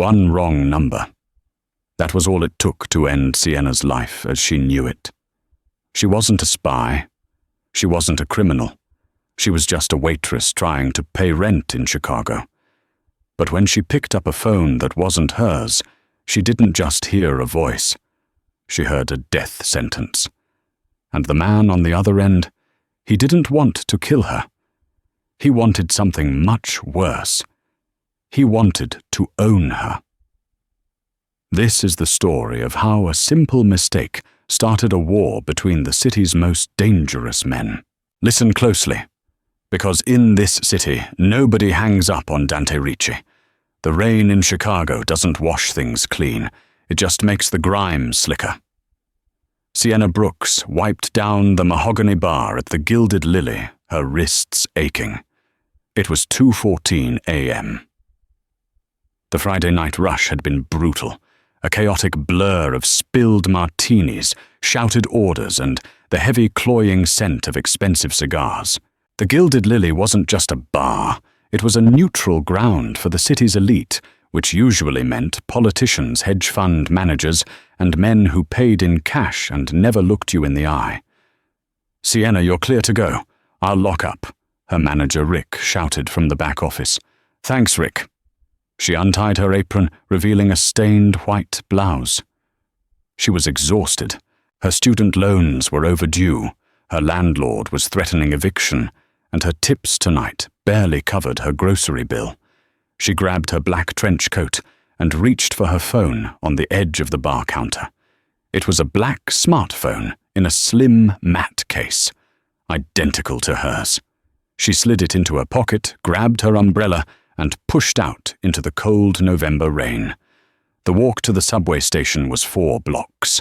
One wrong number. That was all it took to end Sienna's life as she knew it. She wasn't a spy. She wasn't a criminal. She was just a waitress trying to pay rent in Chicago. But when she picked up a phone that wasn't hers, she didn't just hear a voice. She heard a death sentence. And the man on the other end, he didn't want to kill her. He wanted something much worse. He wanted to own her. This is the story of how a simple mistake started a war between the city's most dangerous men. Listen closely, because in this city, nobody hangs up on Dante Ricci. The rain in Chicago doesn't wash things clean. It just makes the grime slicker. Sienna Brooks wiped down the mahogany bar at the Gilded Lily, her wrists aching. It was 2:14 a.m. The Friday night rush had been brutal, a chaotic blur of spilled martinis, shouted orders, and the heavy cloying scent of expensive cigars. The Gilded Lily wasn't just a bar. It was a neutral ground for the city's elite, which usually meant politicians, hedge fund managers, and men who paid in cash and never looked you in the eye. "Sienna, you're clear to go. I'll lock up," her manager Rick shouted from the back office. "Thanks, Rick." She untied her apron, revealing a stained white blouse. She was exhausted. Her student loans were overdue, her landlord was threatening eviction, and her tips tonight barely covered her grocery bill. She grabbed her black trench coat and reached for her phone on the edge of the bar counter. It was a black smartphone in a slim matte case, identical to hers. She slid it into her pocket, grabbed her umbrella, and pushed out into the cold November rain. The walk to the subway station was 4 blocks.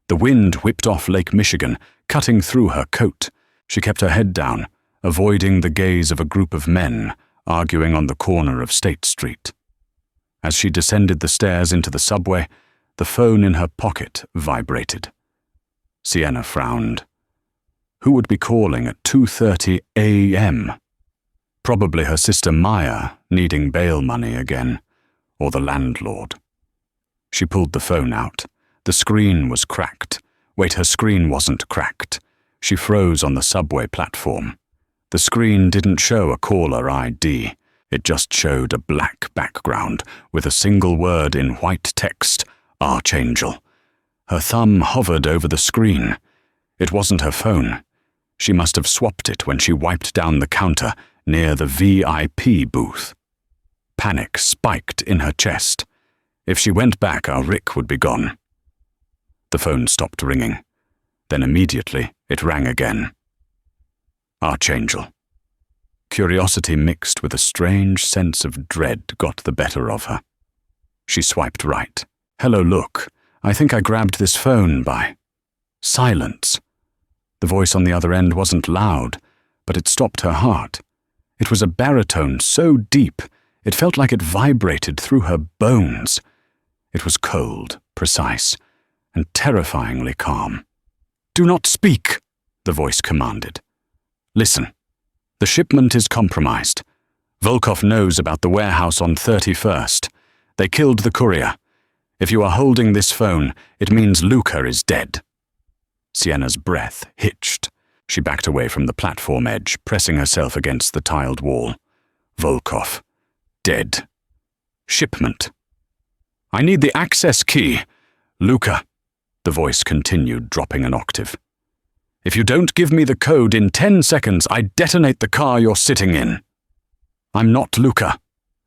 The wind whipped off Lake Michigan, cutting through her coat. She kept her head down, avoiding the gaze of a group of men arguing on the corner of State Street. As she descended the stairs into the subway, the phone in her pocket vibrated. Sienna frowned. Who would be calling at 2:30 a.m.? Probably her sister Maya, needing bail money again, or the landlord. She pulled the phone out. The screen was cracked. Wait, her screen wasn't cracked. She froze on the subway platform. The screen didn't show a caller ID. It just showed a black background with a single word in white text, Archangel. Her thumb hovered over the screen. It wasn't her phone. She must have swapped it when she wiped down the counter near the VIP booth. Panic spiked in her chest. If she went back, our Rick would be gone. The phone stopped ringing. Then immediately it rang again. Archangel. Curiosity mixed with a strange sense of dread got the better of her. She swiped right. "Hello, look. I think I grabbed this phone by..." Silence. The voice on the other end wasn't loud, but it stopped her heart. It was a baritone so deep, it felt like it vibrated through her bones. It was cold, precise, and terrifyingly calm. "Do not speak," the voice commanded. "Listen. The shipment is compromised. Volkov knows about the warehouse on 31st. They killed the courier. If you are holding this phone, it means Luca is dead." Sienna's breath hitched. She backed away from the platform edge, pressing herself against the tiled wall. Volkov. Dead. Shipment. "I need the access key. Luca," the voice continued, dropping an octave. "If you don't give me the code in 10 seconds, I detonate the car you're sitting in." "I'm not Luca."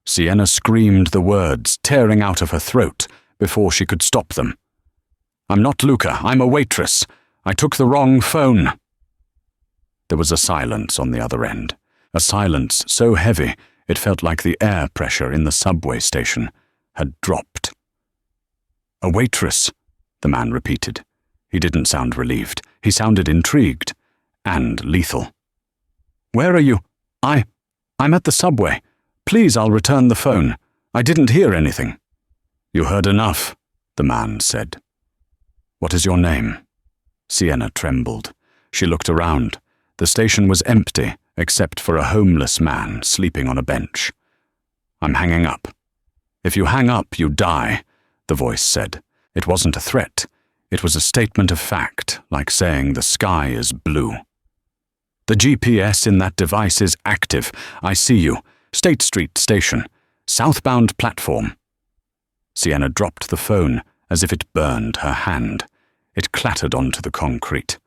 Sienna screamed the words, tearing out of her throat before she could stop them. "I'm not Luca. I'm a waitress. I took the wrong phone." There was a silence on the other end, a silence so heavy it felt like the air pressure in the subway station had dropped. "A waitress," the man repeated. He didn't sound relieved. He sounded intrigued and lethal. "Where are you?" I'm at the subway. Please, I'll return the phone. I didn't hear anything." "You heard enough," the man said. "What is your name?" Sienna trembled. She looked around. The station was empty, except for a homeless man sleeping on a bench. "I'm hanging up." "If you hang up, you die," the voice said. It wasn't a threat. It was a statement of fact, like saying the sky is blue. "The GPS in that device is active. I see you. State Street Station. Southbound platform." Sienna dropped the phone as if it burned her hand. It clattered onto the concrete.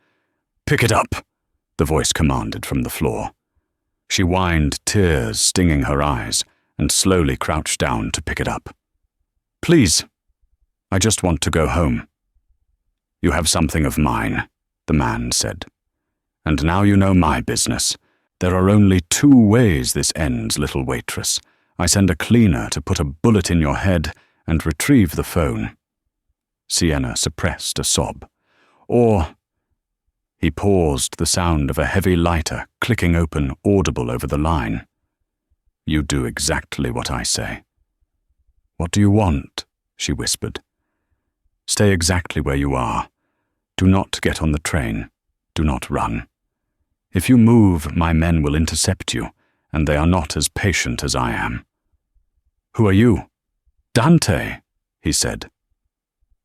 "Pick it up," the voice commanded from the floor. She whined, tears stinging her eyes, and slowly crouched down to pick it up. "Please, I just want to go home." "You have something of mine," the man said. "And now you know my business. There are only 2 ways this ends, little waitress. I send a cleaner to put a bullet in your head and retrieve the phone." Sienna suppressed a sob. "Or—" He paused, the sound of a heavy lighter clicking open audible over the line. "You do exactly what I say." "What do you want?" she whispered. "Stay exactly where you are. Do not get on the train. Do not run. If you move, my men will intercept you, and they are not as patient as I am." "Who are you?" "Dante," he said.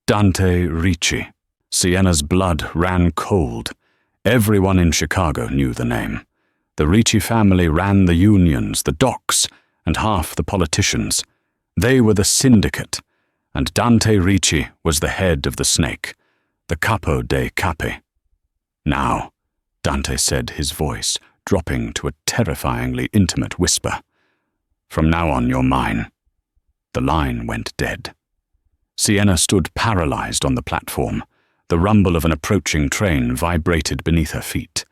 Dante Ricci. Sienna's blood ran cold. Everyone in Chicago knew the name. The Ricci family ran the unions, the docks, and half the politicians. They were the syndicate, and Dante Ricci was the head of the snake, the capo dei capi. "Now," Dante said, his voice dropping to a terrifyingly intimate whisper, "from now on you're mine." The line went dead. Sienna stood paralyzed on the platform. The rumble of an approaching train vibrated beneath her feet.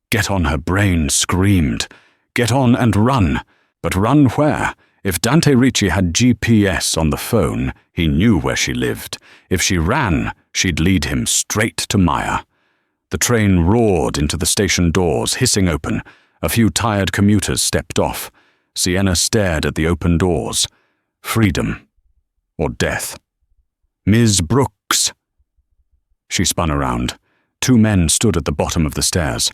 Get on, her brain screamed. Get on and run. But run where? If Dante Ricci had GPS on the phone, he knew where she lived. If she ran, she'd lead him straight to Maya. The train roared into the station doors, hissing open. A few tired commuters stepped off. Sienna stared at the open doors. Freedom. Or death. "Ms. Brooks!" She spun around. 2 men stood at the bottom of the stairs.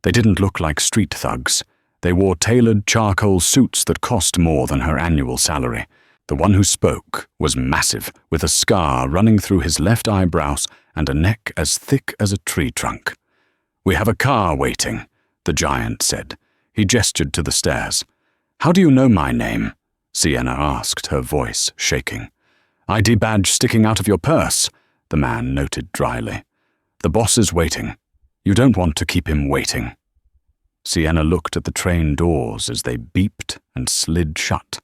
They didn't look like street thugs. They wore tailored charcoal suits that cost more than her annual salary. The one who spoke was massive, with a scar running through his left eyebrows and a neck as thick as a tree trunk. "We have a car waiting," the giant said. He gestured to the stairs. "How do you know my name?" Sienna asked, her voice shaking. "ID badge sticking out of your purse," the man noted dryly. "The boss is waiting. You don't want to keep him waiting." Sienna looked at the train doors as they beeped and slid shut.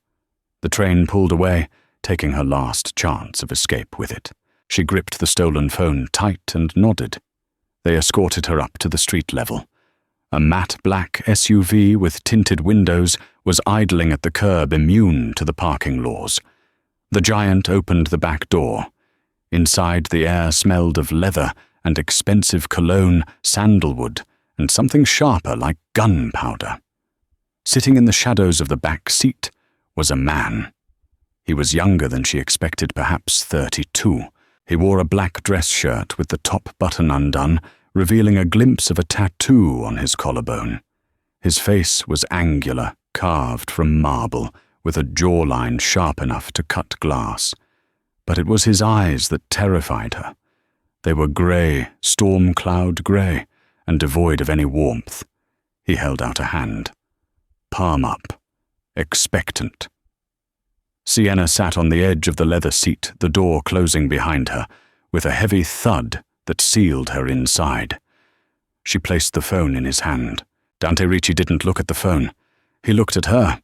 The train pulled away, taking her last chance of escape with it. She gripped the stolen phone tight and nodded. They escorted her up to the street level. A matte black SUV with tinted windows was idling at the curb, immune to the parking laws. The giant opened the back door. Inside, the air smelled of leather and expensive cologne, sandalwood, and something sharper like gunpowder. Sitting in the shadows of the back seat was a man. He was younger than she expected, perhaps 32. He wore a black dress shirt with the top button undone, revealing a glimpse of a tattoo on his collarbone. His face was angular, carved from marble, with a jawline sharp enough to cut glass. But it was his eyes that terrified her. They were grey, storm cloud grey, and devoid of any warmth. He held out a hand. Palm up. Expectant. Sienna sat on the edge of the leather seat, the door closing behind her, with a heavy thud that sealed her inside. She placed the phone in his hand. Dante Ricci didn't look at the phone. He looked at her.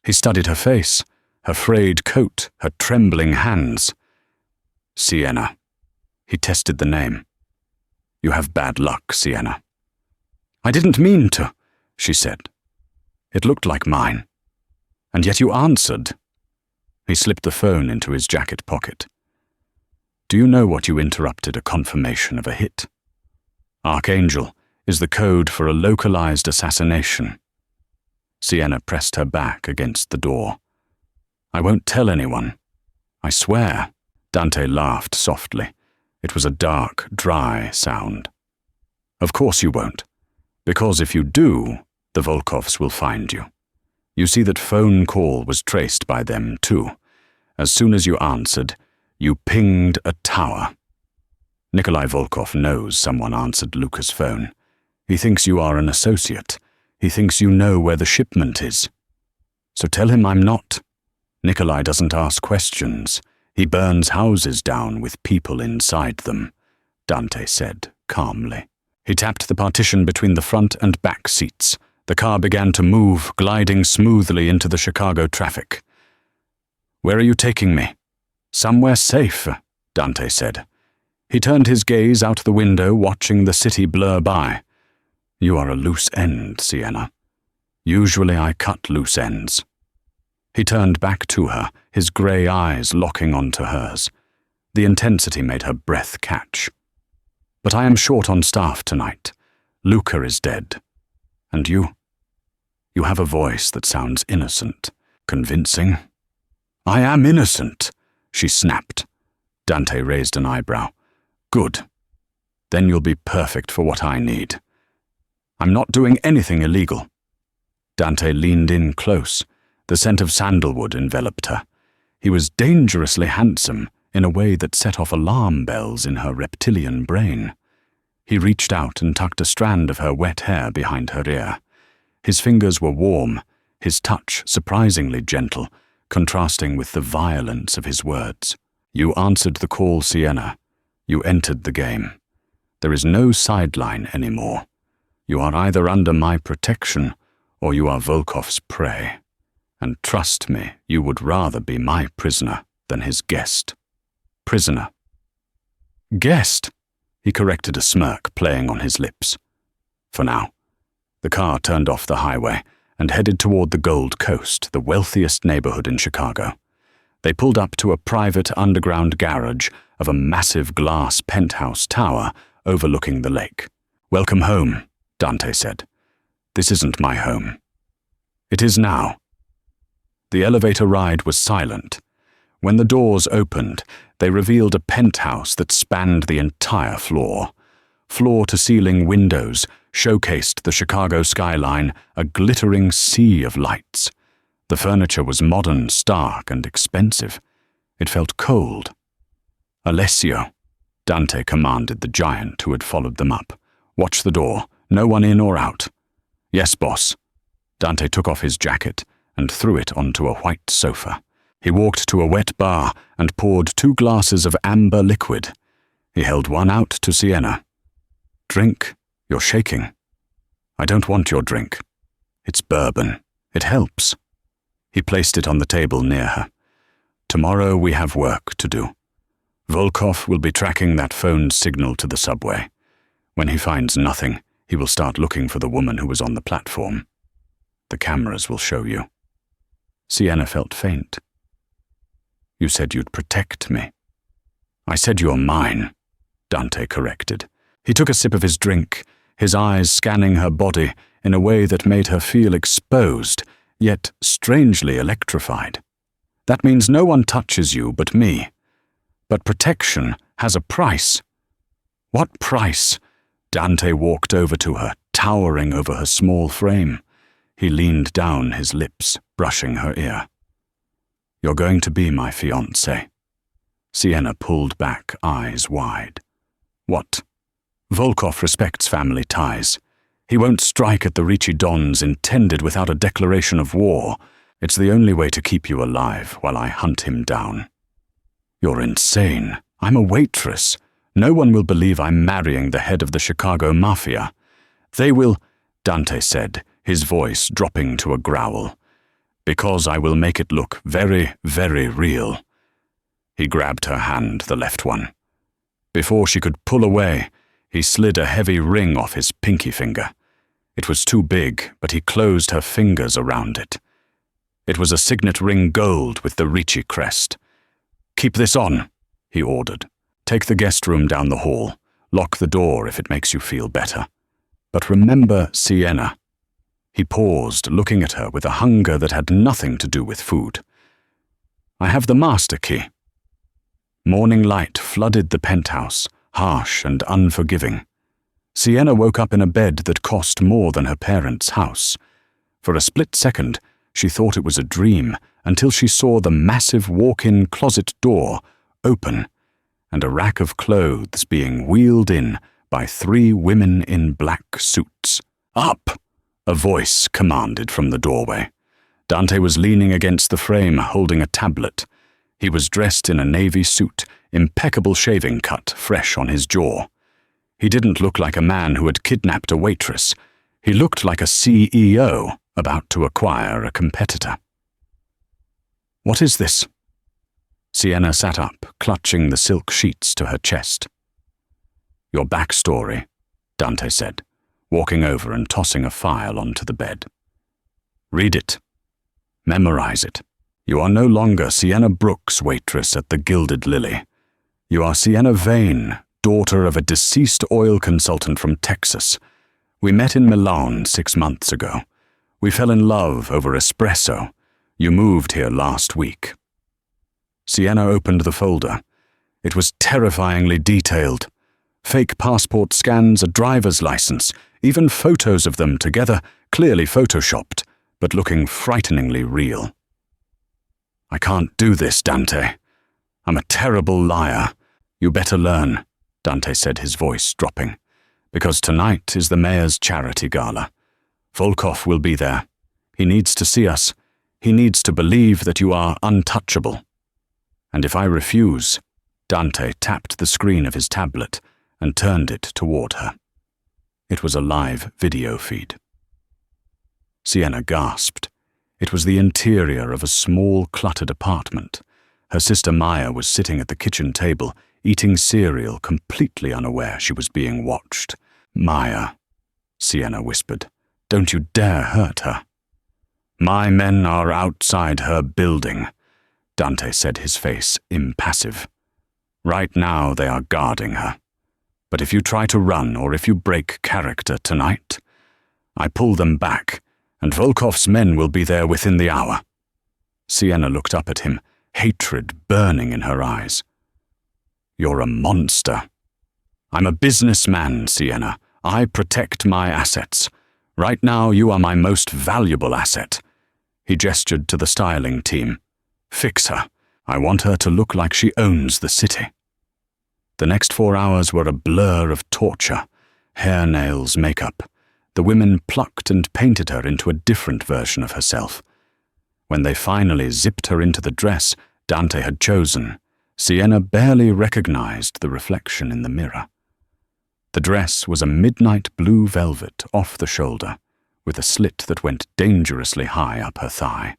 He studied her face, her frayed coat, her trembling hands. "Sienna." He tested the name. "You have bad luck, Sienna." "I didn't mean to," she said. "It looked like mine. And yet you answered." He slipped the phone into his jacket pocket. "Do you know what you interrupted a confirmation of a hit? Archangel is the code for a localized assassination." Sienna pressed her back against the door. "I won't tell anyone. I swear." Dante laughed softly. It was a dark, dry sound. "Of course you won't. Because if you do, the Volkovs will find you. You see that phone call was traced by them too. As soon as you answered, you pinged a tower. Nikolai Volkov knows someone answered Luca's phone. He thinks you are an associate. He thinks you know where the shipment is. So tell him I'm not. Nikolai doesn't ask questions. He burns houses down with people inside them, Dante said calmly. He tapped the partition between the front and back seats. The car began to move, gliding smoothly into the Chicago traffic. Where are you taking me? Somewhere safe, Dante said. He turned his gaze out the window, watching the city blur by. You are a loose end, Sienna. Usually I cut loose ends. He turned back to her, his grey eyes locking onto hers. The intensity made her breath catch. But I am short on staff tonight. Luca is dead. And you? You have a voice that sounds innocent, convincing. I am innocent, she snapped. Dante raised an eyebrow. Good. Then you'll be perfect for what I need. I'm not doing anything illegal. Dante leaned in close. The scent of sandalwood enveloped her. He was dangerously handsome in a way that set off alarm bells in her reptilian brain. He reached out and tucked a strand of her wet hair behind her ear. His fingers were warm, his touch surprisingly gentle, contrasting with the violence of his words. You answered the call, Sienna. You entered the game. There is no sideline anymore. You are either under my protection or you are Volkov's prey. And trust me, you would rather be my prisoner than his guest. Prisoner. Guest, he corrected, a smirk playing on his lips. For now. The car turned off the highway and headed toward the Gold Coast, the wealthiest neighborhood in Chicago. They pulled up to a private underground garage of a massive glass penthouse tower overlooking the lake. Welcome home, Dante said. This isn't my home. It is now. The elevator ride was silent. When the doors opened, they revealed a penthouse that spanned the entire floor. Floor-to-ceiling windows showcased the Chicago skyline, a glittering sea of lights. The furniture was modern, stark, and expensive. It felt cold. Alessio, Dante commanded the giant who had followed them up. Watch the door. No one in or out. Yes, boss. Dante took off his jacket and threw it onto a white sofa. He walked to a wet bar and poured 2 glasses of amber liquid. He held one out to Sienna. Drink. You're shaking. I don't want your drink. It's bourbon. It helps. He placed it on the table near her. Tomorrow we have work to do. Volkov will be tracking that phone signal to the subway. When he finds nothing, he will start looking for the woman who was on the platform. The cameras will show you. Sienna felt faint. You said you'd protect me. I said you're mine, Dante corrected. He took a sip of his drink, his eyes scanning her body in a way that made her feel exposed, yet strangely electrified. That means no one touches you but me. But protection has a price. What price? Dante walked over to her, towering over her small frame. He leaned down, his lips brushing her ear. You're going to be my fiancé. Sienna pulled back, eyes wide. What? Volkov respects family ties. He won't strike at the Ricci Dons intended without a declaration of war. It's the only way to keep you alive while I hunt him down. You're insane. I'm a waitress. No one will believe I'm marrying the head of the Chicago Mafia. They will, Dante said, his voice dropping to a growl. Because I will make it look very, very real. He grabbed her hand, the left one. Before she could pull away, he slid a heavy ring off his pinky finger. It was too big, but he closed her fingers around it. It was a signet ring gold with the Ricci crest. Keep this on, he ordered. Take the guest room down the hall. Lock the door if it makes you feel better. But remember Sienna. He paused, looking at her with a hunger that had nothing to do with food. I have the master key. Morning light flooded the penthouse, harsh and unforgiving. Sienna woke up in a bed that cost more than her parents' house. For a split second, She thought it was a dream until she saw the massive walk-in closet door open and a rack of clothes being wheeled in by 3 women in black suits. "Up!" a voice commanded from the doorway. Dante was leaning against the frame, holding a tablet. He was dressed in a navy suit, impeccable shaving cut fresh on his jaw. He didn't look like a man who had kidnapped a waitress. He looked like a CEO about to acquire a competitor. "What is this?" Sienna sat up, clutching the silk sheets to her chest. "Your backstory," Dante said, walking over and tossing a file onto the bed. "Read it. Memorize it. You are no longer Sienna Brooks, waitress at the Gilded Lily. You are Sienna Vane, daughter of a deceased oil consultant from Texas. We met in Milan 6 months ago. We fell in love over espresso. You moved here last week." Sienna opened the folder. It was terrifyingly detailed. Fake passport scans, a driver's license, even photos of them together, clearly photoshopped, but looking frighteningly real. "I can't do this, Dante. I'm a terrible liar. You better learn," Dante said, his voice dropping, "because tonight is the mayor's charity gala. Volkov will be there. He needs to see us. He needs to believe that you are untouchable. And if I refuse," Dante tapped the screen of his tablet and turned it toward her. It was a live video feed. Sienna gasped. It was the interior of a small, cluttered apartment. Her sister Maya was sitting at the kitchen table, eating cereal, completely unaware she was being watched. "Maya," Sienna whispered, "don't you dare hurt her." "My men are outside her building," Dante said, his face impassive. "Right now they are guarding her. But if you try to run or if you break character tonight, I pull them back, and Volkov's men will be there within the hour." Sienna looked up at him, hatred burning in her eyes. "You're a monster." "I'm a businessman, Sienna. I protect my assets. Right now you are my most valuable asset." He gestured to the styling team. "Fix her. I want her to look like she owns the city." The next 4 hours were a blur of torture. Hair, nails, makeup. The women plucked and painted her into a different version of herself. When they finally zipped her into the dress Dante had chosen, Sienna barely recognized the reflection in the mirror. The dress was a midnight blue velvet off the shoulder, with a slit that went dangerously high up her thigh.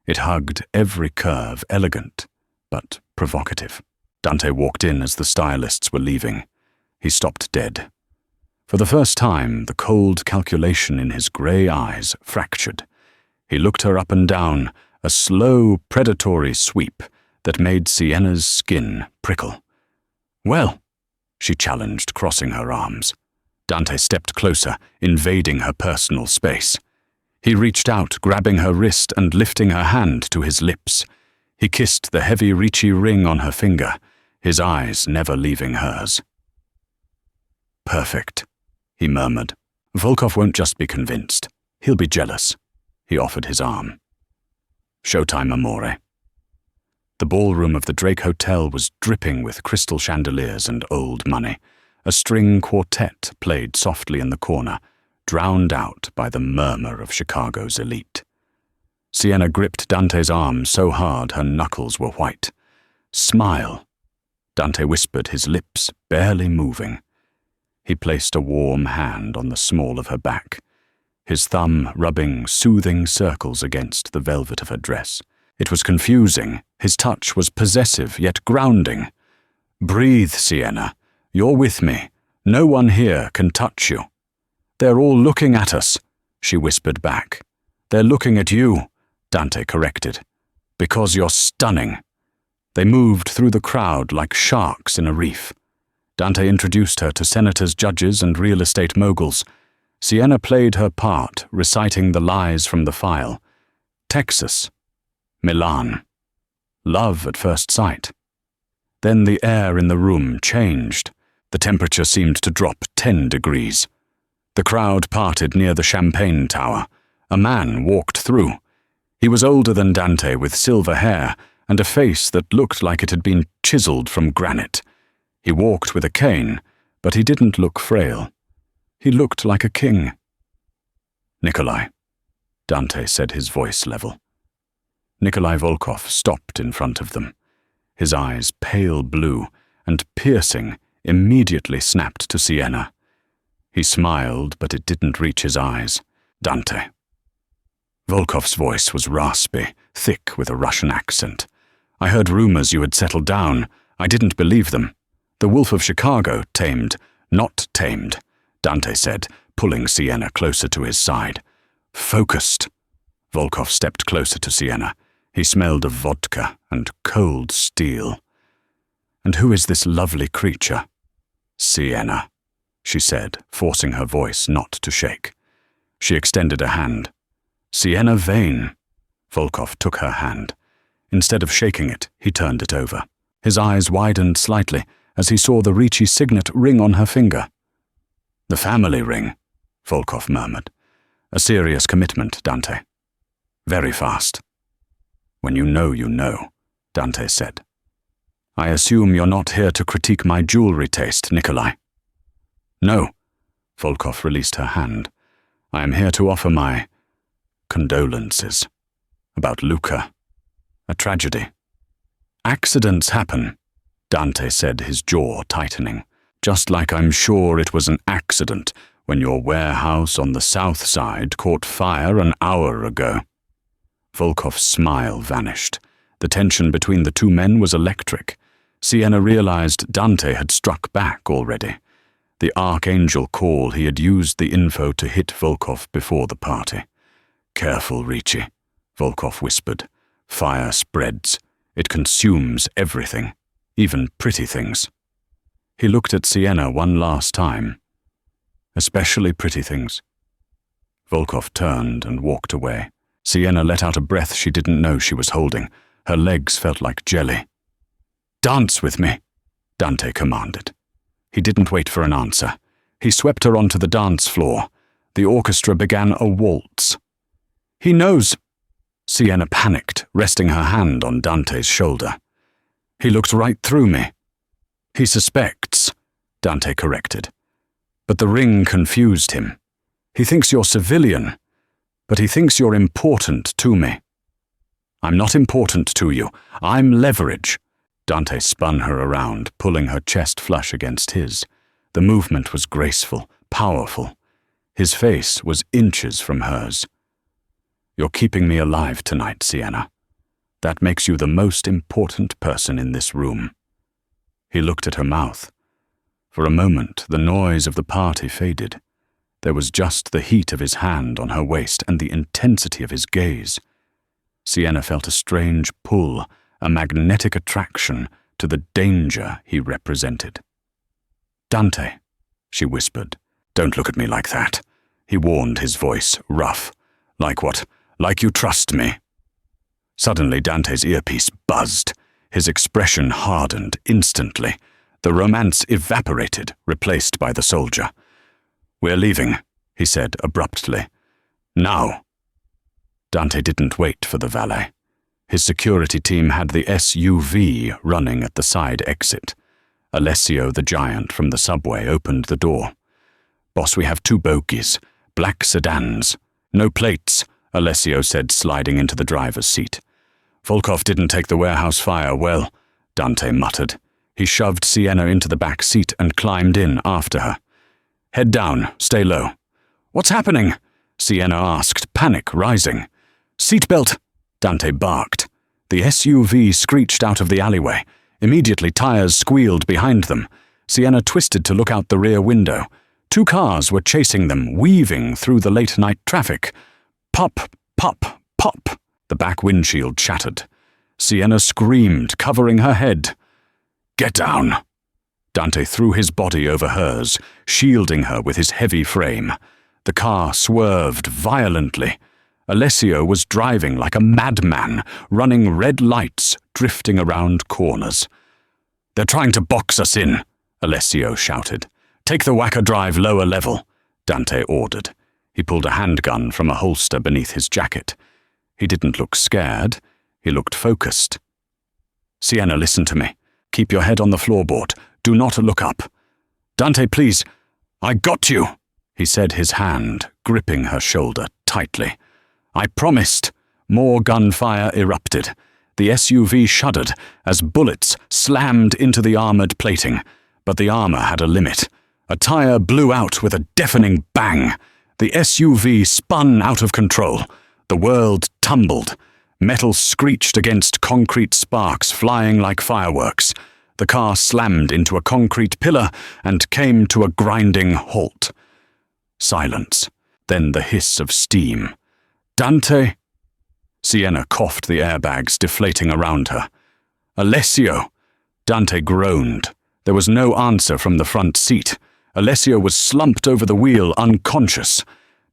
It hugged every curve, elegant, but provocative. Dante walked in as the stylists were leaving. He stopped dead. For the first time, the cold calculation in his grey eyes fractured. He looked her up and down, a slow, predatory sweep that made Sienna's skin prickle. "Well," she challenged, crossing her arms. Dante stepped closer, invading her personal space. He reached out, grabbing her wrist and lifting her hand to his lips. He kissed the heavy Ricci ring on her finger, his eyes never leaving hers. "Perfect," he murmured. "Volkov won't just be convinced. He'll be jealous." He offered his arm. "Showtime, amore." The ballroom of the Drake Hotel was dripping with crystal chandeliers and old money. A string quartet played softly in the corner, drowned out by the murmur of Chicago's elite. Sienna gripped Dante's arm so hard her knuckles were white. "Smile," Dante whispered, his lips barely moving. He placed a warm hand on the small of her back, his thumb rubbing soothing circles against the velvet of her dress. It was confusing. His touch was possessive, yet grounding. "Breathe, Sienna. You're with me. No one here can touch you." "They're all looking at us," she whispered back. "They're looking at you," Dante corrected. "Because you're stunning." They moved through the crowd like sharks in a reef. Dante introduced her to senators, judges, and real estate moguls. Sienna played her part, reciting the lies from the file. Texas. Milan. Love at first sight. Then the air in the room changed. The temperature seemed to drop 10 degrees. The crowd parted near the champagne tower. A man walked through. He was older than Dante, with silver hair and a face that looked like it had been chiseled from granite. He walked with a cane, but he didn't look frail. He looked like a king. "Nikolai," Dante said, his voice level. Nikolai Volkov stopped in front of them. His eyes, pale blue and piercing, immediately snapped to Sienna. He smiled, but it didn't reach his eyes. "Dante." Volkov's voice was raspy, thick with a Russian accent. "I heard rumors you had settled down. I didn't believe them. The Wolf of Chicago, tamed, not tamed," Dante said, pulling Sienna closer to his side. "Focused." Volkov stepped closer to Sienna. He smelled of vodka and cold steel. "And who is this lovely creature?" "Sienna," she said, forcing her voice not to shake. She extended a hand. "Sienna Vane." Volkov took her hand. Instead of shaking it, he turned it over. His eyes widened slightly as he saw the Ricci signet ring on her finger. "The family ring," Volkov murmured. "A serious commitment, Dante. Very fast." "When you know," Dante said. "I assume you're not here to critique my jewelry taste, Nikolai." "No," Volkov released her hand. "I am here to offer my condolences. About Luca. A tragedy." "Accidents happen," Dante said, his jaw tightening. "Just like I'm sure it was an accident when your warehouse on the south side caught fire an hour ago." Volkov's smile vanished. The tension between the two men was electric. Sienna realized Dante had struck back already. The archangel call, he had used the info to hit Volkov before the party. "Careful, Ricci," Volkov whispered. "Fire spreads. It consumes everything, even pretty things." He looked at Sienna one last time. "Especially pretty things." Volkov turned and walked away. Sienna let out a breath she didn't know she was holding. Her legs felt like jelly. "Dance with me," Dante commanded. He didn't wait for an answer. He swept her onto the dance floor. The orchestra began a waltz. "He knows." Sienna panicked, resting her hand on Dante's shoulder. "He looked right through me." "He suspects," Dante corrected. "But the ring confused him. He thinks you're civilian, but he thinks you're important to me." "I'm not important to you. I'm leverage." Dante spun her around, pulling her chest flush against his. The movement was graceful, powerful. His face was inches from hers. "You're keeping me alive tonight, Sienna. That makes you the most important person in this room." He looked at her mouth. For a moment, the noise of the party faded. There was just the heat of his hand on her waist and the intensity of his gaze. Sienna felt a strange pull, a magnetic attraction to the danger he represented. "Dante," she whispered. "Don't look at me like that," he warned, his voice rough. "Like what? Like you trust me?" Suddenly Dante's earpiece buzzed. His expression hardened instantly. The romance evaporated, replaced by the soldier. "We're leaving," he said abruptly. "Now." Dante didn't wait for the valet. His security team had the SUV running at the side exit. Alessio the giant from the subway opened the door. "Boss, we have 2 bogies, black sedans. No plates," Alessio said, sliding into the driver's seat. "Volkov didn't take the warehouse fire well," Dante muttered. He shoved Sienna into the back seat and climbed in after her. "Head down, stay low." "What's happening?" Sienna asked, panic rising. "Seatbelt," Dante barked. The SUV screeched out of the alleyway. Immediately tires squealed behind them. Sienna twisted to look out the rear window. 2 cars were chasing them, weaving through the late-night traffic. Pop, pop, pop. The back windshield shattered. Sienna screamed, covering her head. "Get down." Dante threw his body over hers, shielding her with his heavy frame. The car swerved violently. Alessio was driving like a madman, running red lights, drifting around corners. "They're trying to box us in," Alessio shouted. "Take the Wacker Drive lower level," Dante ordered. He pulled a handgun from a holster beneath his jacket. He didn't look scared. He looked focused. "Sienna, listen to me. Keep your head on the floorboard. Do not look up. Dante, please. I got you," he said, his hand gripping her shoulder tightly. "I promised." More gunfire erupted. The SUV shuddered as bullets slammed into the armored plating, but the armor had a limit. A tire blew out with a deafening bang. The SUV spun out of control. The world tumbled. Metal screeched against concrete, sparks flying like fireworks. The car slammed into a concrete pillar and came to a grinding halt. Silence, then the hiss of steam. "Dante?" Sienna coughed, the airbags deflating around her. "Alessio!" Dante groaned. There was no answer from the front seat. Alessio was slumped over the wheel, unconscious.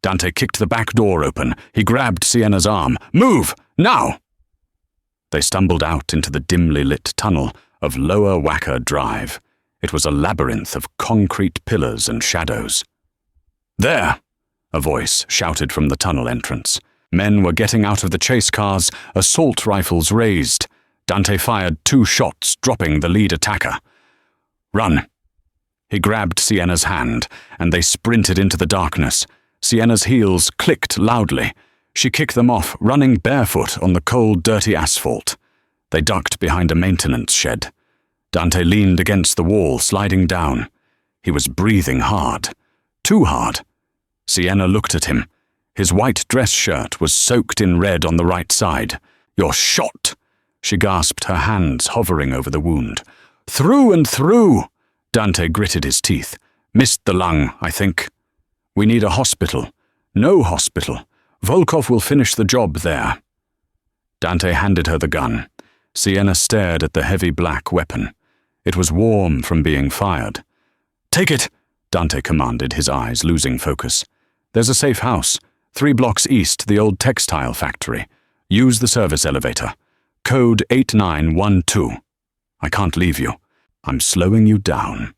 Dante kicked the back door open. He grabbed Sienna's arm. "Move! Now!" They stumbled out into the dimly lit tunnel of Lower Wacker Drive. It was a labyrinth of concrete pillars and shadows. "There!" a voice shouted from the tunnel entrance. Men were getting out of the chase cars, assault rifles raised. Dante fired 2 shots, dropping the lead attacker. "Run!" He grabbed Sienna's hand, and they sprinted into the darkness. Sienna's heels clicked loudly. She kicked them off, running barefoot on the cold, dirty asphalt. They ducked behind a maintenance shed. Dante leaned against the wall, sliding down. He was breathing hard. Too hard. Sienna looked at him. His white dress shirt was soaked in red on the right side. "You're shot!" She gasped, her hands hovering over the wound. "Through and through!" Dante gritted his teeth. "Missed the lung, I think. We need a hospital." "No hospital. Volkov will finish the job there." Dante handed her the gun. Sienna stared at the heavy black weapon. It was warm from being fired. "Take it," Dante commanded, his eyes losing focus. "There's a safe house. 3 blocks east, the old textile factory. Use the service elevator. Code 8912. I can't leave you. I'm slowing you down."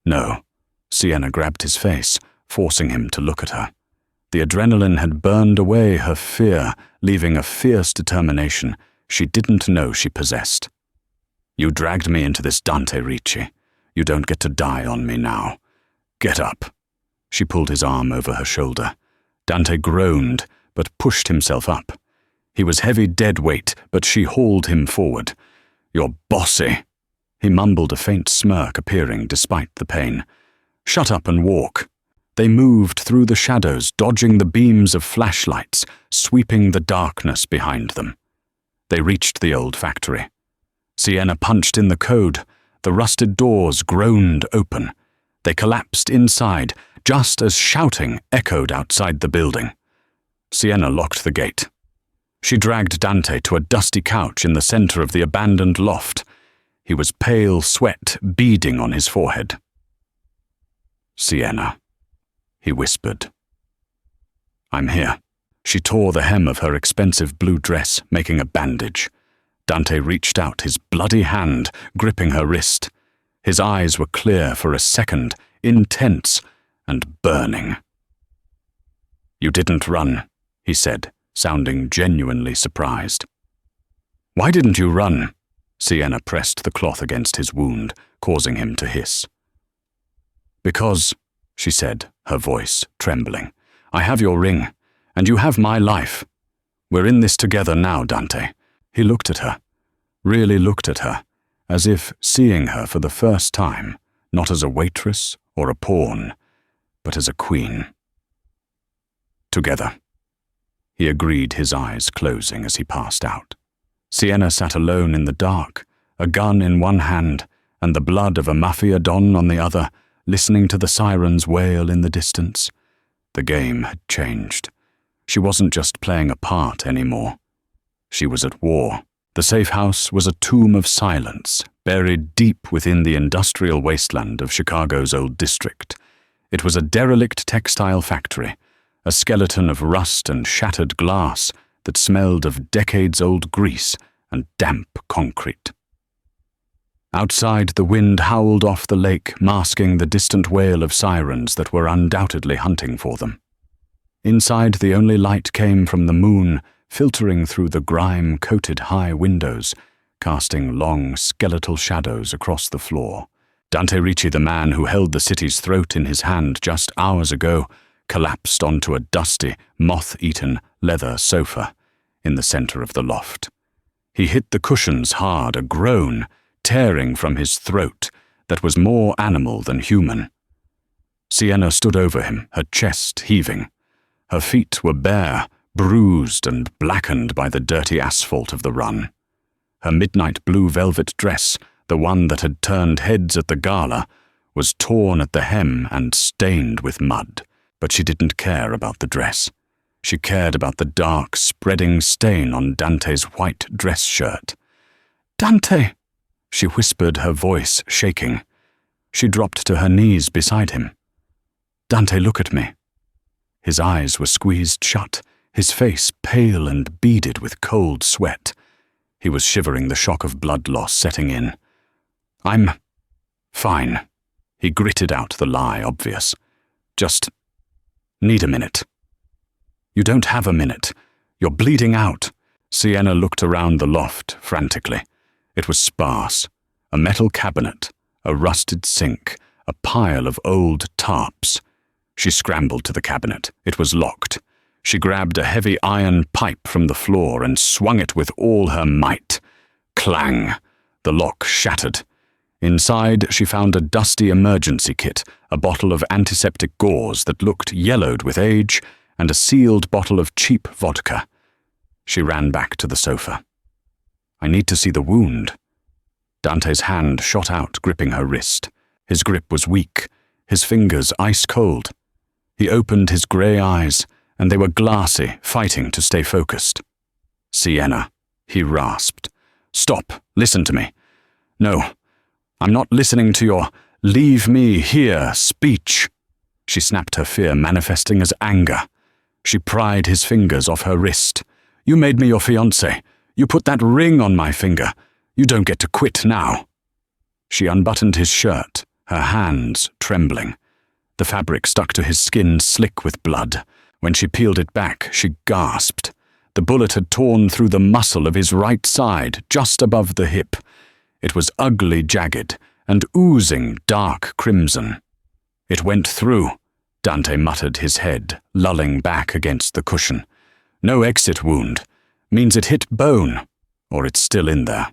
"No." Sienna grabbed his face, forcing him to look at her. The adrenaline had burned away her fear, leaving a fierce determination she didn't know she possessed. "You dragged me into this, Dante Ricci. You don't get to die on me now. Get up." She pulled his arm over her shoulder. Dante groaned, but pushed himself up. He was heavy dead weight, but she hauled him forward. "You're bossy." He mumbled, a faint smirk appearing despite the pain. "Shut up and walk." They moved through the shadows, dodging the beams of flashlights, sweeping the darkness behind them. They reached the old factory. Sienna punched in the code. The rusted doors groaned open. They collapsed inside, just as shouting echoed outside the building. Sienna locked the gate. She dragged Dante to a dusty couch in the center of the abandoned loft. He was pale, sweat beading on his forehead. "Sienna," he whispered. "I'm here." She tore the hem of her expensive blue dress, making a bandage. Dante reached out, his bloody hand gripping her wrist. His eyes were clear for a second, intense and burning. "You didn't run," he said, sounding genuinely surprised. "Why didn't you run?" Sienna pressed the cloth against his wound, causing him to hiss. "Because," she said, her voice trembling, "I have your ring, and you have my life. We're in this together now, Dante." He looked at her, really looked at her, as if seeing her for the first time, not as a waitress or a pawn, but as a queen. "Together," he agreed, his eyes closing as he passed out. Sienna sat alone in the dark, a gun in one hand and the blood of a Mafia Don on the other, listening to the sirens wail in the distance. The game had changed. She wasn't just playing a part anymore. She was at war. The safe house was a tomb of silence, buried deep within the industrial wasteland of Chicago's old district. It was a derelict textile factory, a skeleton of rust and shattered glass that smelled of decades-old grease and damp concrete. Outside, the wind howled off the lake, masking the distant wail of sirens that were undoubtedly hunting for them. Inside, the only light came from the moon, filtering through the grime-coated high windows, casting long, skeletal shadows across the floor. Dante Ricci, the man who held the city's throat in his hand just hours ago, collapsed onto a dusty, moth-eaten leather sofa in the center of the loft. He hit the cushions hard, a groan tearing from his throat that was more animal than human. Sienna stood over him, her chest heaving. Her feet were bare, bruised and blackened by the dirty asphalt of the run. Her midnight blue velvet dress, the one that had turned heads at the gala, was torn at the hem and stained with mud. But she didn't care about the dress. She cared about the dark, spreading stain on Dante's white dress shirt. "Dante!" she whispered, her voice shaking. She dropped to her knees beside him. "Dante, look at me." His eyes were squeezed shut, his face pale and beaded with cold sweat. He was shivering, the shock of blood loss setting in. "I'm fine." He gritted out the lie obvious. "Just need a minute." "You don't have a minute. You're bleeding out." Sienna looked around the loft frantically. It was sparse. A metal cabinet, a rusted sink, a pile of old tarps. She scrambled to the cabinet. It was locked. She grabbed a heavy iron pipe from the floor and swung it with all her might. Clang! The lock shattered. Inside, she found a dusty emergency kit, a bottle of antiseptic gauze that looked yellowed with age, and a sealed bottle of cheap vodka. She ran back to the sofa. "I need to see the wound." Dante's hand shot out, gripping her wrist. His grip was weak, his fingers ice cold. He opened his grey eyes, and they were glassy, fighting to stay focused. "Sienna," he rasped. "Stop, listen to me." "No, I'm not listening to your 'leave me here' speech." She snapped, her fear manifesting as anger. She pried his fingers off her wrist. "You made me your fiancé. You put that ring on my finger. You don't get to quit now." She unbuttoned his shirt, her hands trembling. The fabric stuck to his skin, slick with blood. When she peeled it back, she gasped. The bullet had torn through the muscle of his right side, just above the hip. It was ugly, jagged, and oozing dark crimson. "It went through," Dante muttered, his head lolling back against the cushion. "No exit wound. Means it hit bone, or it's still in there."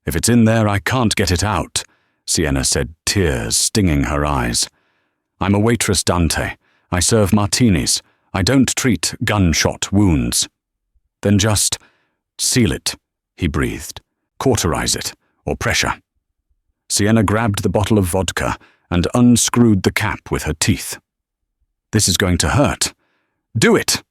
"If it's in there, I can't get it out," Sienna said, tears stinging her eyes. "I'm a waitress, Dante. I serve martinis. I don't treat gunshot wounds." "Then just seal it," he breathed. "Cauterize it, or pressure." Sienna grabbed the bottle of vodka and unscrewed the cap with her teeth. "This is going to hurt." "Do it!"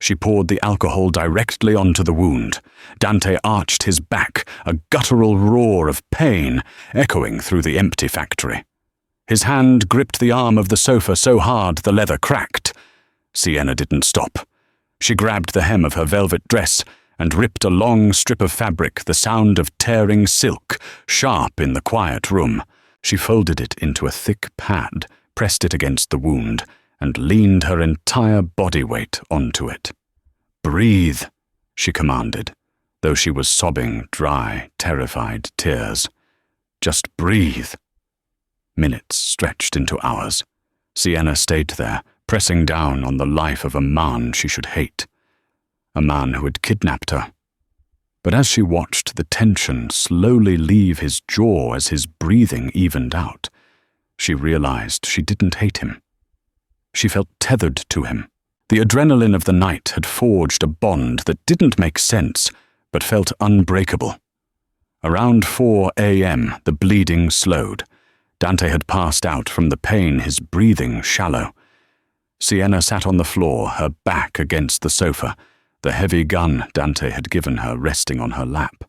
She poured the alcohol directly onto the wound. Dante arched his back, a guttural roar of pain echoing through the empty factory. His hand gripped the arm of the sofa so hard the leather cracked. Sienna didn't stop. She grabbed the hem of her velvet dress and ripped a long strip of fabric, the sound of tearing silk, sharp in the quiet room. She folded it into a thick pad, pressed it against the wound, and leaned her entire body weight onto it. "Breathe," she commanded, though she was sobbing dry, terrified tears. "Just breathe." Minutes stretched into hours. Sienna stayed there, pressing down on the life of a man she should hate. A man who had kidnapped her. But as she watched the tension slowly leave his jaw as his breathing evened out, she realized she didn't hate him. She felt tethered to him. The adrenaline of the night had forged a bond that didn't make sense, but felt unbreakable. Around 4 a.m., the bleeding slowed. Dante had passed out from the pain, his breathing shallow. Sienna sat on the floor, her back against the sofa, the heavy gun Dante had given her resting on her lap.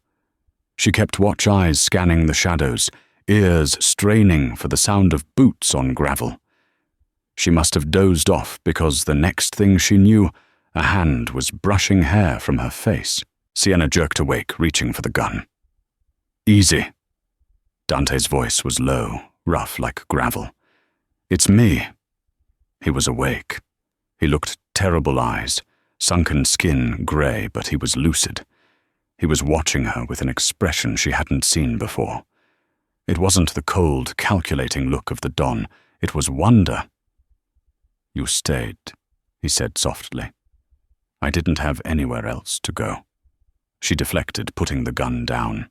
She kept watch eyes scanning the shadows, ears straining for the sound of boots on gravel. She must have dozed off because the next thing she knew, a hand was brushing hair from her face. Sienna jerked awake, reaching for the gun. "Easy." Dante's voice was low, rough like gravel. "It's me." He was awake. He looked terrible eyes, sunken skin grey, but he was lucid. He was watching her with an expression she hadn't seen before. It wasn't the cold, calculating look of the Don. It was wonder. "You stayed," he said softly. "I didn't have anywhere else to go." She deflected, putting the gun down.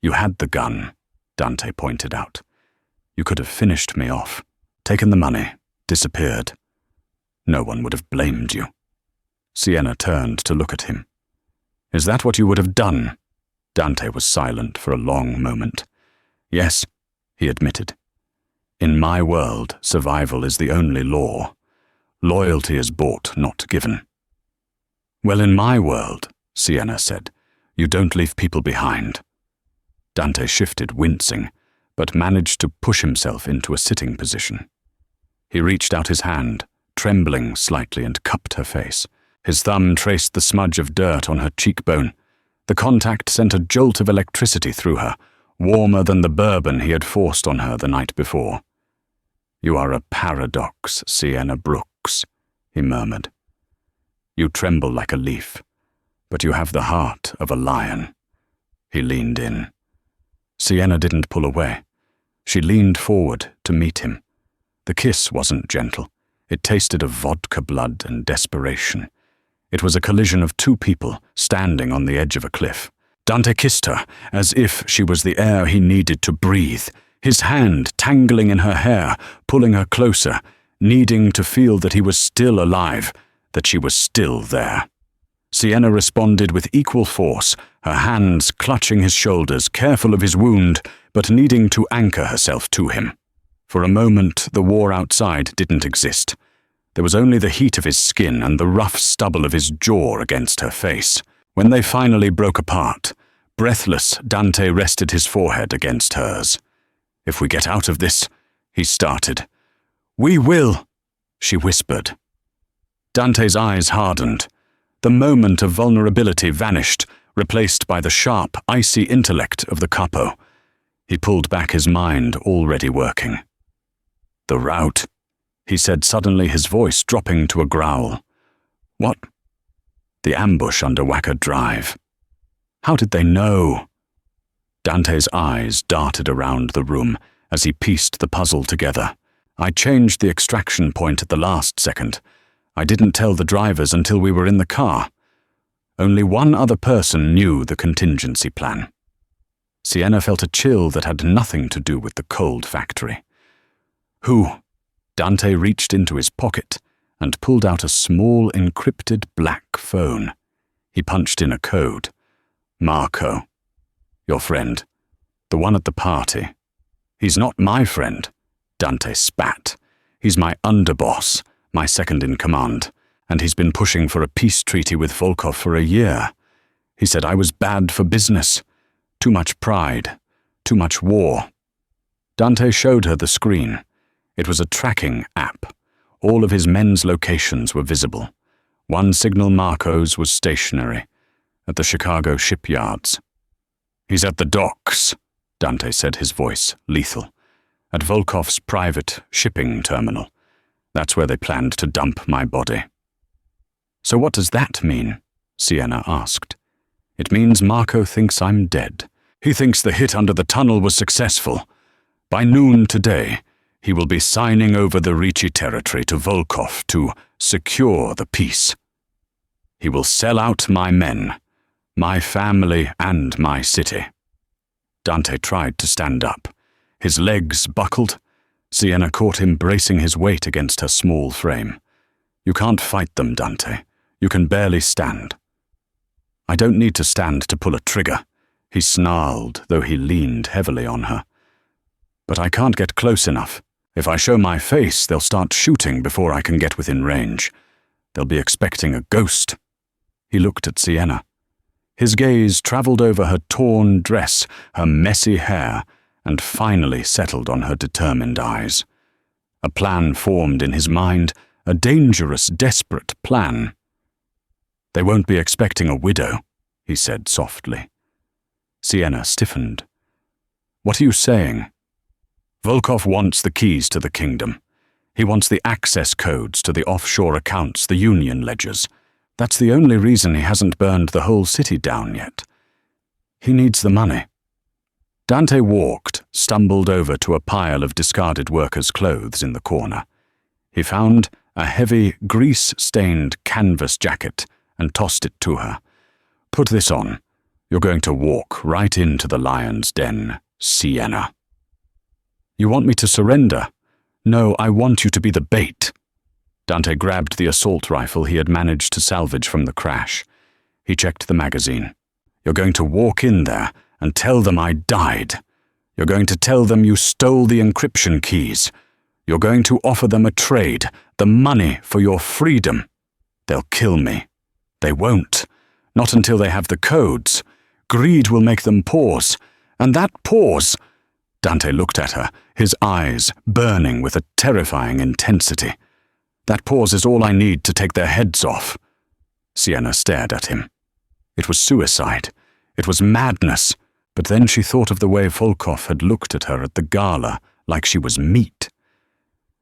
"You had the gun," Dante pointed out. "You could have finished me off, taken the money, disappeared. No one would have blamed you." Sienna turned to look at him. "Is that what you would have done?" Dante was silent for a long moment. "Yes," he admitted. "In my world, survival is the only law. Loyalty is bought, not given." "Well, in my world," Sienna said, "you don't leave people behind." Dante shifted, wincing, but managed to push himself into a sitting position. He reached out his hand, trembling slightly, and cupped her face. His thumb traced the smudge of dirt on her cheekbone. The contact sent a jolt of electricity through her, warmer than the bourbon he had forced on her the night before. "You are a paradox, Sienna Brooks," he murmured. "You tremble like a leaf, but you have the heart of a lion." He leaned in. Sienna didn't pull away. She leaned forward to meet him. The kiss wasn't gentle. It tasted of vodka blood and desperation. It was a collision of two people standing on the edge of a cliff. Dante kissed her as if she was the air he needed to breathe, his hand tangling in her hair, pulling her closer, needing to feel that he was still alive, that she was still there. Sienna responded with equal force, her hands clutching his shoulders, careful of his wound, but needing to anchor herself to him. For a moment, the war outside didn't exist. There was only the heat of his skin and the rough stubble of his jaw against her face. When they finally broke apart, breathless, Dante rested his forehead against hers. "If we get out of this," he started. "We will," she whispered. Dante's eyes hardened. The moment of vulnerability vanished, replaced by the sharp, icy intellect of the capo. He pulled back, his mind already working. "The route," he said suddenly, his voice dropping to a growl. "What?" "The ambush under Wacker Drive." "How did they know?" Dante's eyes darted around the room as he pieced the puzzle together. "I changed the extraction point at the last second. I didn't tell the drivers until we were in the car. Only one other person knew the contingency plan." Sienna felt a chill that had nothing to do with the cold factory. "Who?" Dante reached into his pocket and pulled out a small encrypted black phone. He punched in a code. "Marco. Your friend. The one at the party." "He's not my friend," Dante spat. "He's my underboss, my second in command, and he's been pushing for a peace treaty with Volkov for a year. He said I was bad for business. Too much pride. Too much war." Dante showed her the screen. It was a tracking app. All of his men's locations were visible. One signal, Marco's, was stationary, at the Chicago shipyards. "He's at the docks," Dante said, his voice lethal. "At Volkov's private shipping terminal. That's where they planned to dump my body." "So what does that mean?" Sienna asked. "It means Marco thinks I'm dead. He thinks the hit under the tunnel was successful. By noon today, he will be signing over the Ricci territory to Volkov to secure the peace. He will sell out my men, my family, and my city." Dante tried to stand up. His legs buckled. Sienna caught him bracing his weight against her small frame. "You can't fight them, Dante. You can barely stand." "I don't need to stand to pull a trigger," he snarled, though he leaned heavily on her. "But I can't get close enough. If I show my face, they'll start shooting before I can get within range. They'll be expecting a ghost." He looked at Sienna. His gaze traveled over her torn dress, her messy hair, and finally settled on her determined eyes. A plan formed in his mind, a dangerous, desperate plan. "They won't be expecting a widow," he said softly. Sienna stiffened. "What are you saying?" "Volkov wants the keys to the kingdom. He wants the access codes to the offshore accounts, the union ledgers. That's the only reason he hasn't burned the whole city down yet. He needs the money. Dante walked, stumbled over to a pile of discarded workers' clothes in the corner. He found a heavy, grease-stained canvas jacket and tossed it to her. Put this on. You're going to walk right into the lion's den, Sienna. You want me to surrender? No, I want you to be the bait. Dante grabbed the assault rifle he had managed to salvage from the crash. He checked the magazine. You're going to walk in there and tell them I died. You're going to tell them you stole the encryption keys. You're going to offer them a trade, the money for your freedom. They'll kill me. They won't. Not until they have the codes. Greed will make them pause. And that pause... Dante looked at her, his eyes burning with a terrifying intensity. That pause is all I need to take their heads off. Sienna stared at him. It was suicide. It was madness. But then she thought of the way Volkov had looked at her at the gala, like she was meat.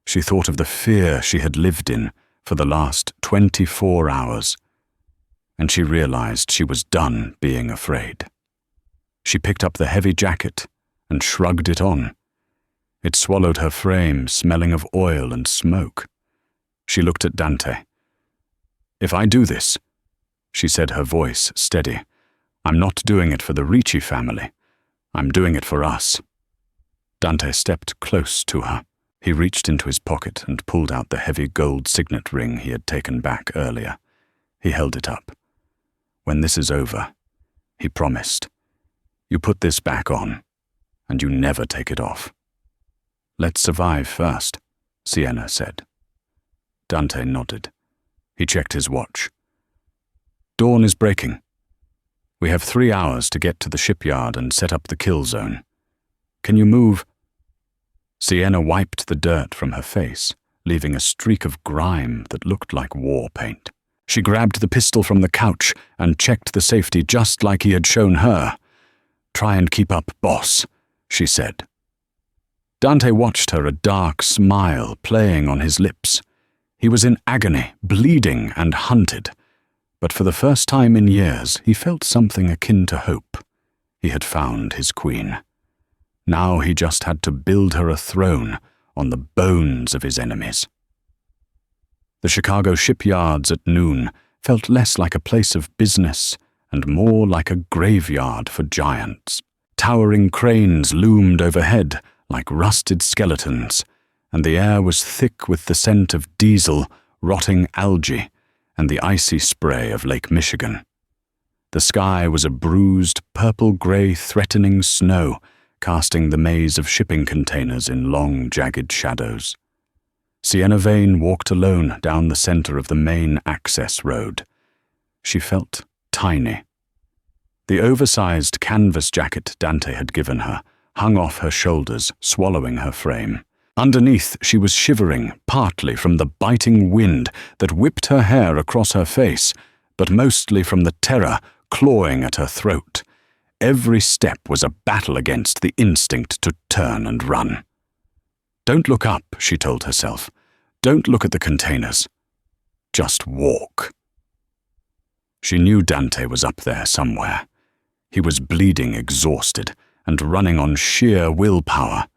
She thought of the fear she had lived in for the last 24 hours. And she realized she was done being afraid. She picked up the heavy jacket and shrugged it on. It swallowed her frame, smelling of oil and smoke. She looked at Dante. If I do this, she said, her voice steady, I'm not doing it for the Ricci family. I'm doing it for us. Dante stepped close to her. He reached into his pocket and pulled out the heavy gold signet ring he had taken back earlier. He held it up. When this is over, he promised, you put this back on, and you never take it off. Let's survive first, Sienna said. Dante nodded. He checked his watch. Dawn is breaking. We have 3 hours to get to the shipyard and set up the kill zone. Can you move? Sienna wiped the dirt from her face, leaving a streak of grime that looked like war paint. She grabbed the pistol from the couch and checked the safety just like he had shown her. Try and keep up, boss, she said. Dante watched her, a dark smile playing on his lips. He was in agony, bleeding and hunted. But for the first time in years, he felt something akin to hope. He had found his queen. Now he just had to build her a throne on the bones of his enemies. The Chicago shipyards at noon felt less like a place of business and more like a graveyard for giants. Towering cranes loomed overhead like rusted skeletons, and the air was thick with the scent of diesel, rotting algae, and the icy spray of Lake Michigan. The sky was a bruised, purple-gray, threatening snow, casting the maze of shipping containers in long, jagged shadows. Sienna Vane walked alone down the center of the main access road. She felt tiny. The oversized canvas jacket Dante had given her hung off her shoulders, swallowing her frame. Underneath, she was shivering, partly from the biting wind that whipped her hair across her face, but mostly from the terror clawing at her throat. Every step was a battle against the instinct to turn and run. Don't look up, she told herself. Don't look at the containers. Just walk. She knew Dante was up there somewhere. He was bleeding, exhausted, and running on sheer willpower.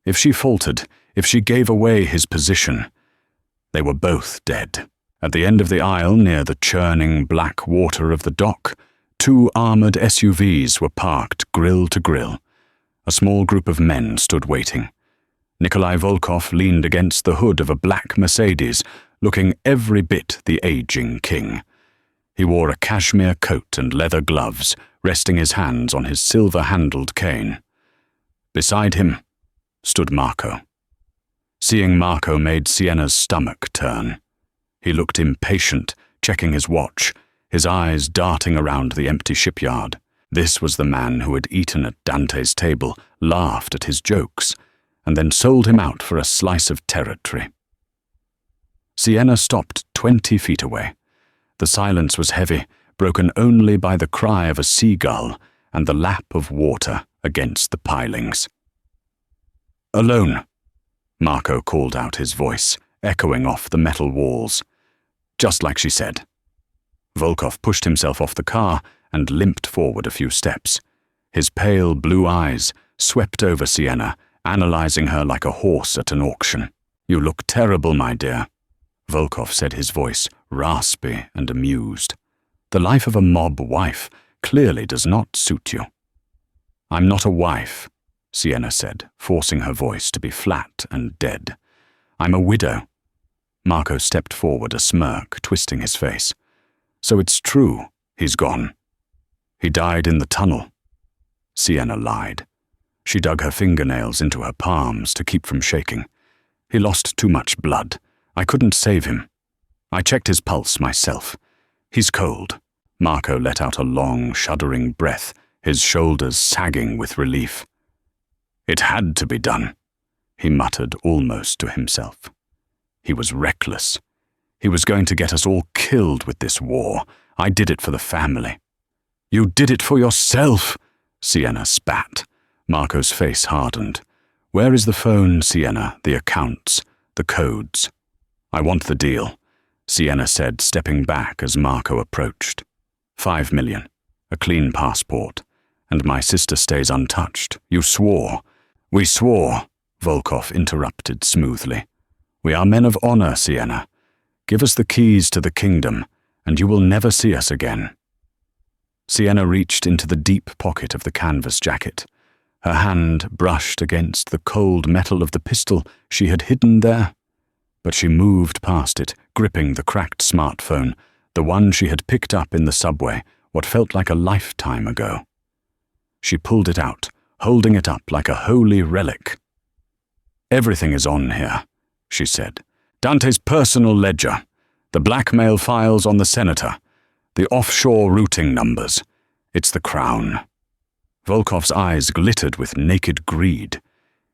If she faltered, if she gave away his position, they were both dead. At the end of the aisle, near the churning black water of the dock, 2 armored SUVs were parked grill to grill. A small group of men stood waiting. Nikolai Volkov leaned against the hood of a black Mercedes, looking every bit the aging king. He wore a cashmere coat and leather gloves, resting his hands on his silver-handled cane. Beside him stood Marco. Seeing Marco made Sienna's stomach turn. He looked impatient, checking his watch, his eyes darting around the empty shipyard. This was the man who had eaten at Dante's table, laughed at his jokes, and then sold him out for a slice of territory. Sienna stopped 20 feet away. The silence was heavy, broken only by the cry of a seagull and the lap of water against the pilings. Alone, Marco called out, his voice echoing off the metal walls. Just like she said. Volkov pushed himself off the car and limped forward a few steps. His pale blue eyes swept over Sienna, analyzing her like a horse at an auction. "You look terrible, my dear," Volkov said, his voice raspy and amused. "The life of a mob wife clearly does not suit you." "I'm not a wife," Sienna said, forcing her voice to be flat and dead. "I'm a widow." Marco stepped forward, a smirk twisting his face. "So it's true, he's gone. He died in the tunnel." Sienna lied. She dug her fingernails into her palms to keep from shaking. "He lost too much blood. I couldn't save him. I checked his pulse myself. He's cold." Marco let out a long, shuddering breath, his shoulders sagging with relief. "It had to be done," he muttered almost to himself. He was reckless. He was going to get us all killed with this war. I did it for the family. "You did it for yourself," Sienna spat. Marco's face hardened. "Where is the phone, Sienna? The accounts, the codes?" "I want the deal," Sienna said, stepping back as Marco approached. 5 million, a clean passport, and my sister stays untouched. You swore." "We swore," Volkov interrupted smoothly. "We are men of honor, Sienna. Give us the keys to the kingdom, and you will never see us again." Sienna reached into the deep pocket of the canvas jacket. Her hand brushed against the cold metal of the pistol she had hidden there. But she moved past it, gripping the cracked smartphone, the one she had picked up in the subway, what felt like a lifetime ago. She pulled it out, holding it up like a holy relic. "Everything is on here," she said. "Dante's personal ledger, the blackmail files on the senator, the offshore routing numbers. It's the crown." Volkov's eyes glittered with naked greed.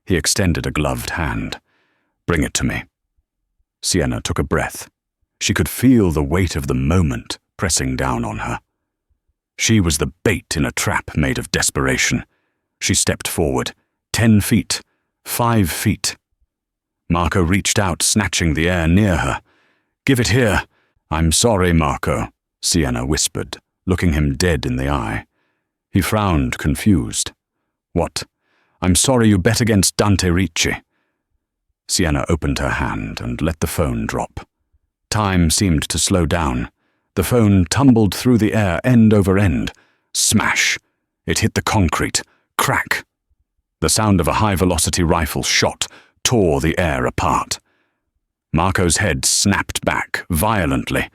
He extended a gloved hand. "Bring it to me." Sienna took a breath. She could feel the weight of the moment pressing down on her. She was the bait in a trap made of desperation. She stepped forward, 10 feet, 5 feet. Marco reached out, snatching the air near her. "Give it here." "I'm sorry, Marco," Sienna whispered, looking him dead in the eye. He frowned, confused. "What?" "I'm sorry you bet against Dante Ricci." Sienna opened her hand and let the phone drop. Time seemed to slow down. The phone tumbled through the air end over end. Smash! It hit the concrete. Crack! The sound of a high-velocity rifle shot tore the air apart. Marco's head snapped back violently.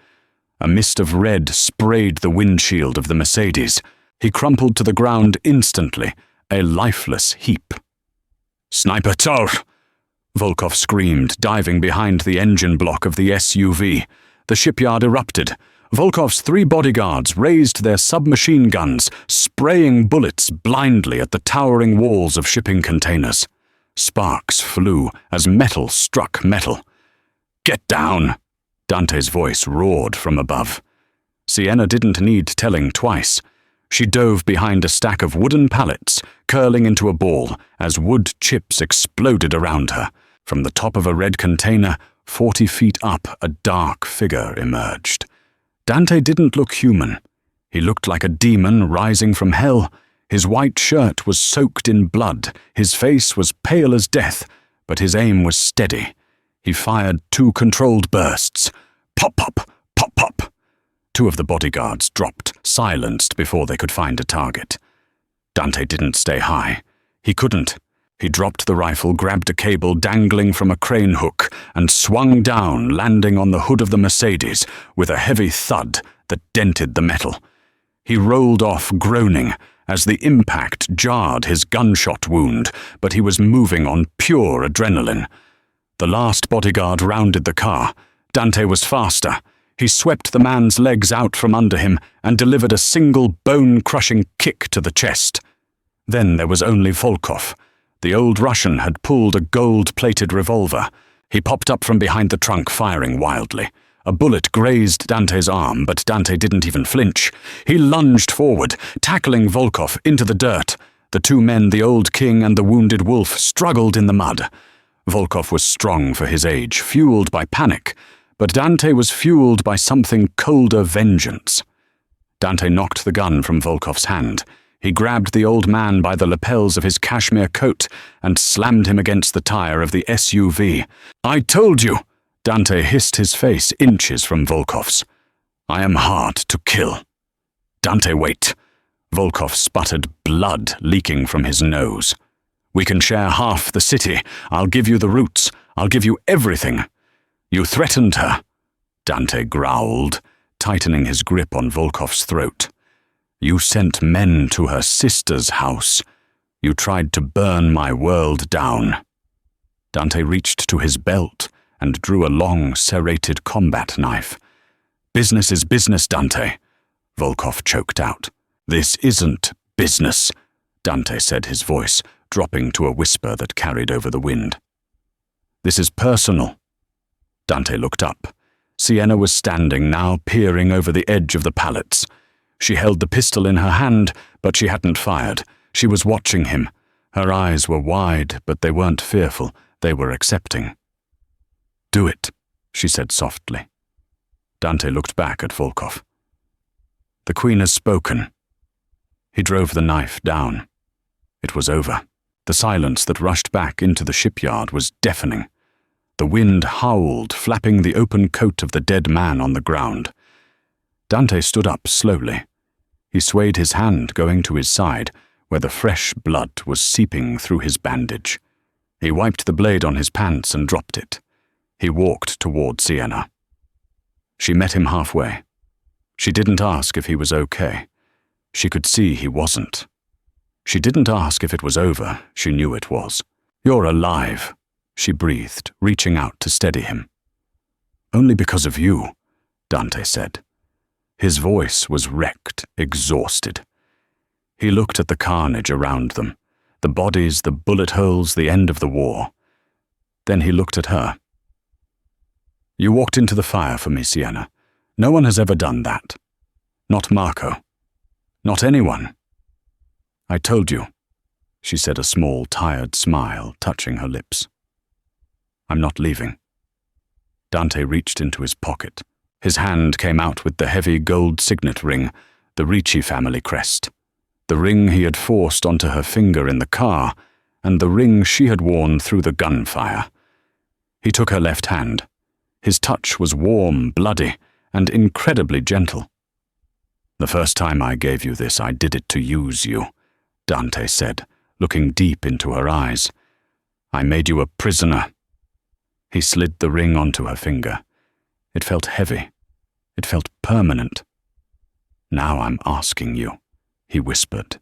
A mist of red sprayed the windshield of the Mercedes. He crumpled to the ground instantly, a lifeless heap. "Sniper Tor!" Volkov screamed, diving behind the engine block of the SUV. The shipyard erupted. Volkov's 3 bodyguards raised their submachine guns, spraying bullets blindly at the towering walls of shipping containers. Sparks flew as metal struck metal. "Get down!" Dante's voice roared from above. Sienna didn't need telling twice. She dove behind a stack of wooden pallets, curling into a ball as wood chips exploded around her. From the top of a red container, 40 feet up, a dark figure emerged. Dante didn't look human. He looked like a demon rising from hell. His white shirt was soaked in blood, his face was pale as death, but his aim was steady. He fired 2 controlled bursts. Pop, pop, pop, pop. 2 of the bodyguards dropped, silenced before they could find a target. Dante didn't stay high. He couldn't. He dropped the rifle, grabbed a cable dangling from a crane hook, and swung down, landing on the hood of the Mercedes with a heavy thud that dented the metal. He rolled off, groaning, as the impact jarred his gunshot wound, but he was moving on pure adrenaline. The last bodyguard rounded the car. Dante was faster. He swept the man's legs out from under him and delivered a single bone-crushing kick to the chest. Then there was only Volkov. The old Russian had pulled a gold-plated revolver. He popped up from behind the trunk, firing wildly. A bullet grazed Dante's arm, but Dante didn't even flinch. He lunged forward, tackling Volkov into the dirt. The 2 men, the old king and the wounded wolf, struggled in the mud. Volkov was strong for his age, fueled by panic, But Dante was fueled by something colder vengeance. Dante knocked the gun from Volkov's hand. He grabbed the old man by the lapels of his cashmere coat and slammed him against the tire of the SUV. "I told you!" Dante hissed, his face inches from Volkov's. "I am hard to kill." "Dante, wait." Volkov sputtered, blood leaking from his nose. "We can share half the city. I'll give you the roots. I'll give you everything." "You threatened her," Dante growled, tightening his grip on Volkov's throat. "You sent men to her sister's house. You tried to burn my world down." Dante reached to his belt and drew a long, serrated combat knife. "Business is business, Dante," Volkov choked out. "This isn't business," Dante said, his voice dropping to a whisper that carried over the wind. "This is personal." Dante looked up. Sienna was standing now, peering over the edge of the pallets. She held the pistol in her hand, but she hadn't fired. She was watching him. Her eyes were wide, but they weren't fearful. They were accepting. "Do it," she said softly. Dante looked back at Volkov. "The Queen has spoken." He drove the knife down. It was over. The silence that rushed back into the shipyard was deafening. The wind howled, flapping the open coat of the dead man on the ground. Dante stood up slowly. He swayed his hand, going to his side, where the fresh blood was seeping through his bandage. He wiped the blade on his pants and dropped it. He walked toward Sienna. She met him halfway. She didn't ask if he was okay. She could see he wasn't. She didn't ask if it was over. She knew it was. "You're alive," she breathed, reaching out to steady him. "Only because of you," Dante said. His voice was wrecked, exhausted. He looked at the carnage around them, the bodies, the bullet holes, the end of the war. Then he looked at her. "You walked into the fire for me, Sienna. No one has ever done that. Not Marco. Not anyone." "I told you," she said, a small, tired smile touching her lips. "I'm not leaving." Dante reached into his pocket. His hand came out with the heavy gold signet ring, the Ricci family crest, the ring he had forced onto her finger in the car, and the ring she had worn through the gunfire. He took her left hand. His touch was warm, bloody, and incredibly gentle. "The first time I gave you this, I did it to use you," Dante said, looking deep into her eyes. "I made you a prisoner." He slid the ring onto her finger. It felt heavy. It felt permanent. "Now I'm asking you," he whispered.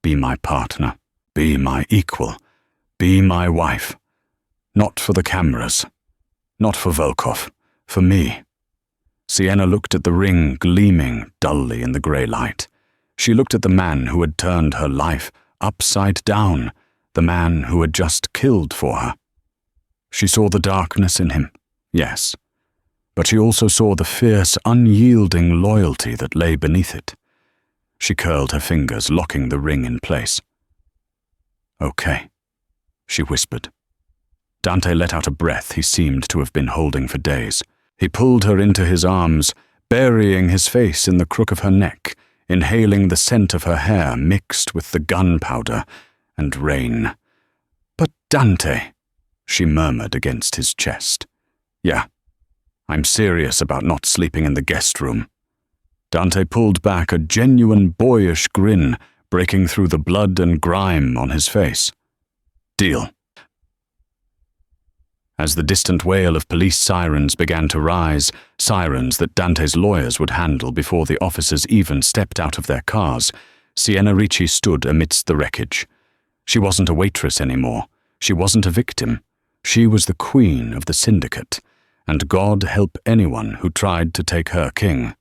"Be my partner. Be my equal. Be my wife. Not for the cameras. Not for Volkov. For me." Sienna looked at the ring gleaming dully in the grey light. She looked at the man who had turned her life upside down, the man who had just killed for her. She saw the darkness in him, yes, but she also saw the fierce, unyielding loyalty that lay beneath it. She curled her fingers, locking the ring in place. "Okay," she whispered. Dante let out a breath he seemed to have been holding for days. He pulled her into his arms, burying his face in the crook of her neck, inhaling the scent of her hair mixed with the gunpowder and rain. "But Dante," she murmured against his chest. "Yeah, I'm serious about not sleeping in the guest room." Dante pulled back, a genuine boyish grin breaking through the blood and grime on his face. "Deal." As the distant wail of police sirens began to rise, sirens that Dante's lawyers would handle before the officers even stepped out of their cars, Sienna Ricci stood amidst the wreckage. She wasn't a waitress anymore. She wasn't a victim. She was the queen of the syndicate, and God help anyone who tried to take her king.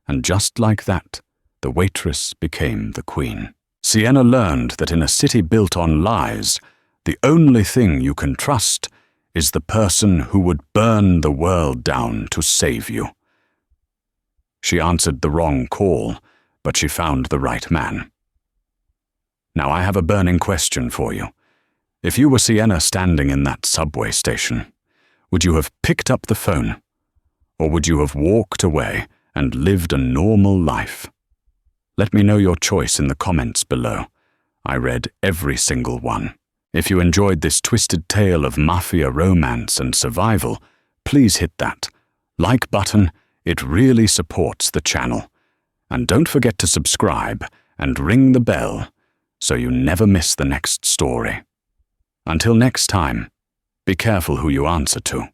And just like that, the waitress became the queen. Sienna learned that in a city built on lies, the only thing you can trust is the person who would burn the world down to save you. She answered the wrong call, but she found the right man. Now I have a burning question for you. If you were Sienna standing in that subway station, would you have picked up the phone, Or would you have walked away and lived a normal life? Let me know your choice in the comments below. I read every single one. If you enjoyed this twisted tale of mafia romance and survival, please hit that like button. It really supports the channel. And don't forget to subscribe and ring the bell so you never miss the next story. Until next time, be careful who you answer to.